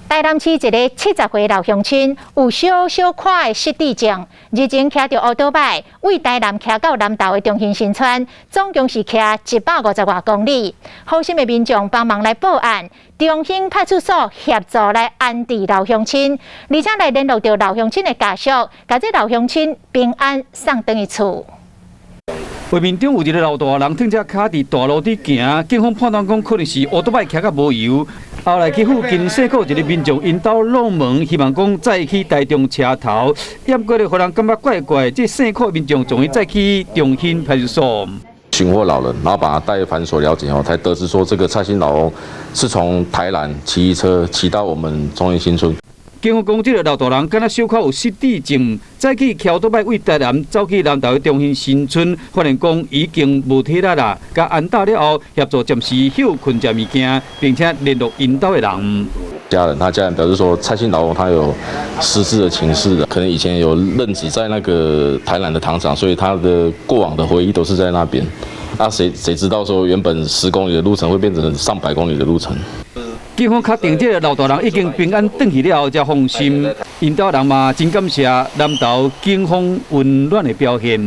台南市一个70岁老乡亲有小可的失智症，日前骑着乌托摆为台南骑到南投的中兴新村，总共是骑150多公里。好心的民众帮忙来报案，中兴派出所协助来安置老乡亲，而且来联络到老乡亲的家属，把这老乡亲平安送回厝。画面中有一个老大人挺只脚伫大路底行，警方判断讲可能是乌托摆骑甲无油。后来去附近细个一个民众引导落门，希望讲载去台中车头，验过了，互人感觉怪怪。这细个民众终于载去中兴派出所。寻获老人，然后把他带反所了解后，才得知说这个蔡姓老翁是从台南骑车骑到我们中兴新村。警方讲，这个老大人敢若小可有失智症，再去骑倒摆为台南走去南投的中兴新村，发现讲已经无体力啦。甲安打了后，协助暂时休困食物件，并且联络引导的人。他家人表示说，蔡姓老翁他有失智的情势的，可能以前有任职在那个台南的糖厂，所以他的过往的回忆都是在那边。谁知道说原本10公里的路程会变成上百公里的路程。警方确定这个老大人已经平安回去了后，才放心。引导人嘛真感谢南投警方温暖的表现。